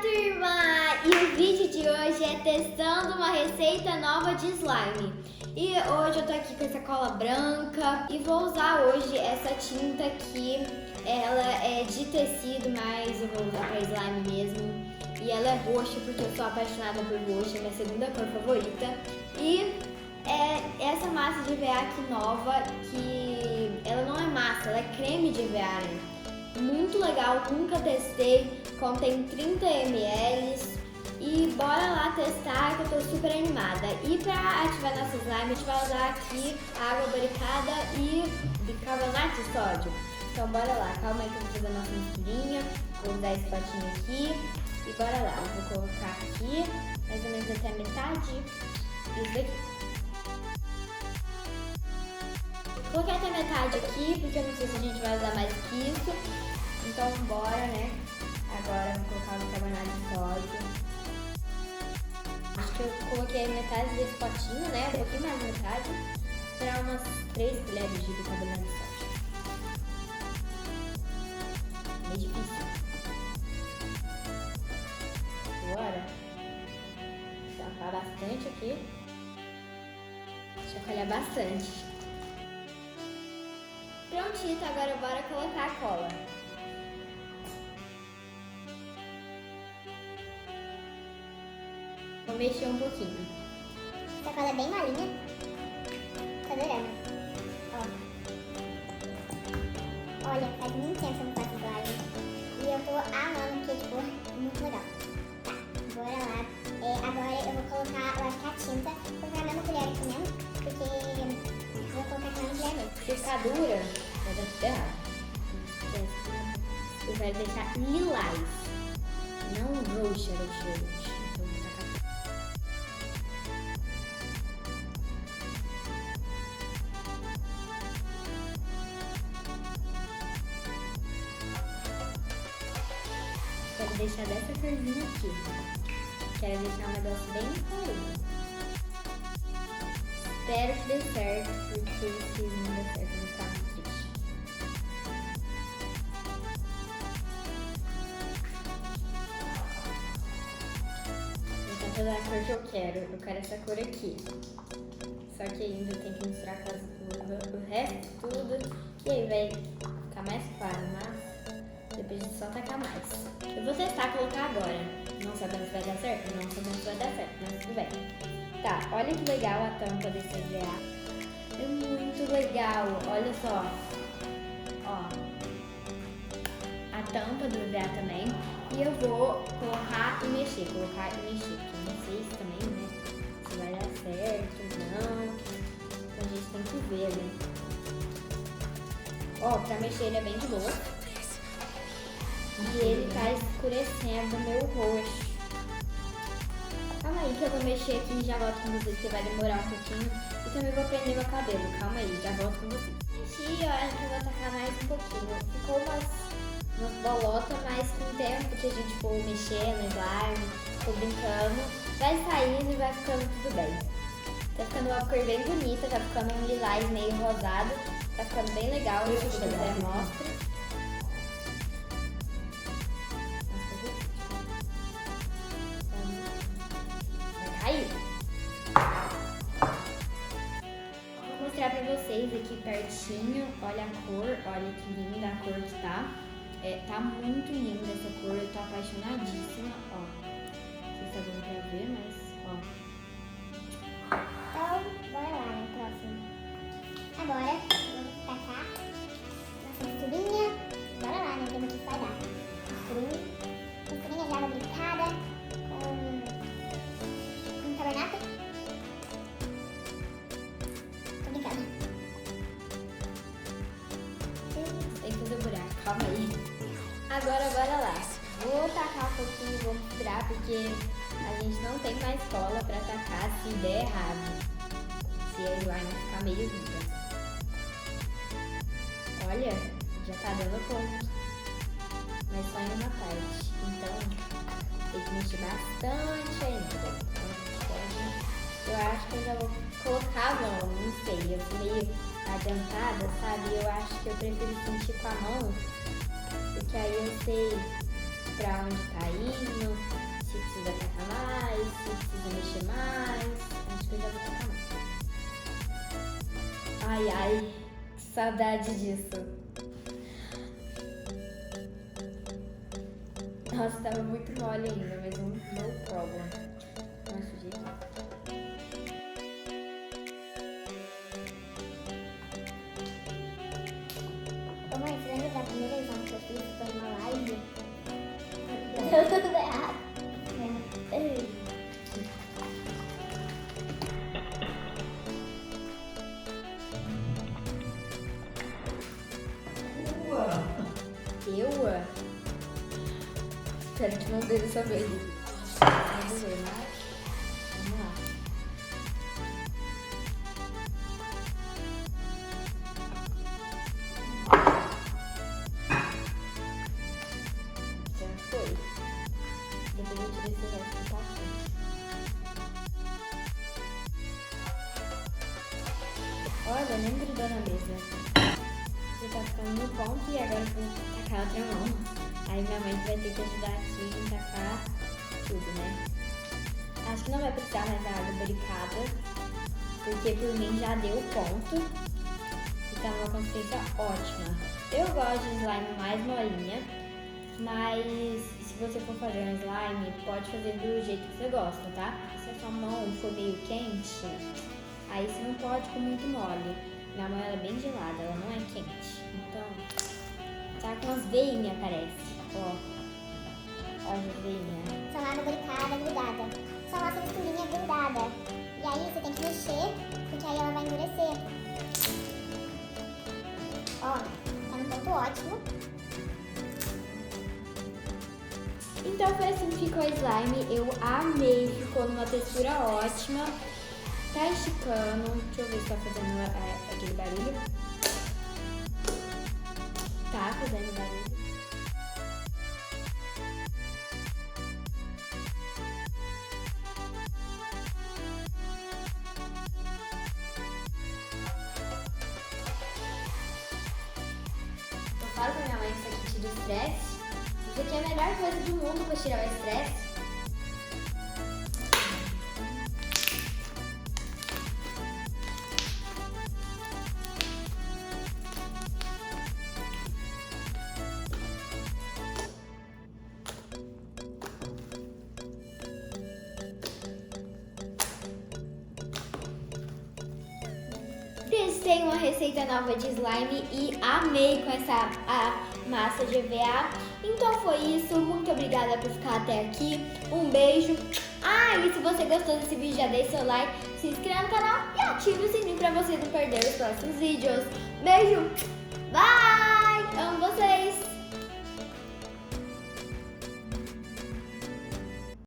turma! E o vídeo de hoje é testando uma receita nova de slime. E hoje eu tô aqui com essa cola branca e vou usar hoje essa tinta que ela é de tecido, mas eu vou usar pra slime mesmo. E ela é roxa porque eu sou apaixonada por roxa, é minha segunda cor favorita. E essa massa de E.V.A aqui nova, que ela não é massa, ela é creme de E.V.A, né? Muito legal, nunca testei, contém 30 ml e bora lá testar que eu tô super animada. E pra ativar nossa slime a gente vai usar aqui água, boricada e bicarbonato de sódio. Então bora lá, calma aí que eu vou fazer a nossa misturinha, vou usar esse potinho aqui e bora lá. Eu vou colocar aqui mais ou menos até a metade isso daqui. Coloquei até metade aqui, porque eu não sei se a gente vai usar mais que isso. Então bora, né? Agora eu vou colocar o bicarbonato de sódio. Acho que eu coloquei metade desse potinho, né? Um pouquinho mais da metade. Para umas 3 colheres de bicarbonato de sódio. Meio difícil. Bora. Chacoalhar bastante aqui. Chacoalhar bastante. Prontinho, agora bora colocar a cola. Vou mexer um pouquinho. Essa cola é bem molinha. Tô adorando. Ó. Olha, faz muito tempo que eu não faço slime. E eu tô amando porque, tipo, é muito legal. Tá, bora lá. Agora eu vou colocar, eu acho que a tinta. Vou colocar a mesma colher aqui mesmo. Porque eu vou colocar aqui na mesma colher mesmo. Se ficar dura, vai dar tudo errado. Eu quero deixar lilás. Não roxa, roxa. Quero deixar dessa corzinha aqui. Quero deixar um negócio bem colorido. Espero que dê certo, porque se não der certo eu vou ficar muito triste. Vou tentar dar a cor que eu quero. Eu quero essa cor aqui. Só que ainda tem que misturar com o resto tudo. E aí vai ficar mais claro, mas depois a gente só tacar mais. Eu vou testar colocar agora. Não sabendo se vai dar certo? Não sabendo se vai dar certo, mas tudo bem. Tá, olha que legal a tampa desse E.V.A. É muito legal, olha só. Ó. A tampa do E.V.A também. E eu vou colocar e mexer, colocar e mexer. Porque eu não sei se também, né? Se vai dar certo ou não. Então a gente tem que ver, né? Ó, pra mexer ele é bem de boa. E ele tá escurecendo meu rosto. Calma aí que eu vou mexer aqui e já volto com vocês, que vai demorar um pouquinho. E também vou prender meu cabelo. Calma aí, já volto com vocês. Mexi, eu acho que eu vou tacar mais um pouquinho. Ficou umas bolotas, mas com o tempo que a gente for mexendo, slime, for brincando, vai saindo e vai ficando tudo bem. Tá ficando uma cor bem bonita, tá ficando um lilás meio rosado. Tá ficando bem legal, se você quiser mostra. Aí, vou mostrar pra vocês aqui pertinho, olha a cor, olha que linda a cor que tá. Tá muito linda essa cor, eu tô apaixonadíssima, ó. Vocês estão dando pra ver, mas, ó. Então, bora lá, né, próximo. Agora, vamos tacar nossa misturinha. Bora lá, né, vamos ver que vai dar. Misturinha de água brincada com bicarbonato. Tô brincando. Tem que fazer buraco, calma aí. Agora, bora lá. Vou tacar um pouquinho, vou misturar, porque a gente não tem mais cola pra tacar se der errado. Se a slime ficar meio dura. Olha, já tá dando ponto. Mas só em uma parte. Então, tem que mexer bastante ainda. Eu acho que eu já vou colocar a mão, não sei. Eu fui meio adiantada, sabe? Eu acho que eu prefiro sentir com a mão, porque aí eu sei pra onde tá indo, se precisa tacar mais, se precisa mexer mais. Acho que eu já vou tacar mais. Ai, ai, que saudade disso. Nossa, tava muito mole ainda, mas no problem. Nossa, gente. Ô mãe, você lembra da primeira exame que eu fiz? Foi numa live? Deu tudo errado. Eu? Espero que não dê dessa vez. Vamos ver, mas... Vamos lá. Já foi. Depois eu tirei esse resto do pacote. Olha, nem grudou na mesa. Você tá ficando no ponto e agora eu vou tacar a outra mão. Aí minha mãe vai ter que ajudar aqui em tacar tudo, né? Acho que não vai precisar mais da água boricada, porque por mim já deu ponto e tá numa consistência ótima. Eu gosto de slime mais molinha, mas se você for fazer um slime, pode fazer do jeito que você gosta, tá? Se a sua mão for meio quente, aí você não pode com muito mole. Minha mão ela é bem gelada, ela não é quente, então tá com umas veinhas, parece. Ó, olha as veinhas. Só lá na boricada grudada. Só lá essa misturinha grudada. E aí você tem que mexer, porque aí ela vai endurecer. Ó, tá no ponto ótimo. Então foi assim que ficou o slime. Eu amei, ficou numa textura ótima. Tá esticando. Deixa eu ver se tá fazendo aquele barulho. Tá fazendo barulho. Eu falo pra minha mãe que isso aqui tira o estresse. Isso aqui é a melhor coisa do mundo pra tirar o estresse. Testei uma receita nova de slime e amei com essa massa de E.V.A. Então foi isso, muito obrigada por ficar até aqui, um beijo. E se você gostou desse vídeo, já deixa seu like, se inscreva no canal e ative o sininho pra você não perder os próximos vídeos. Beijo, bye, amo vocês!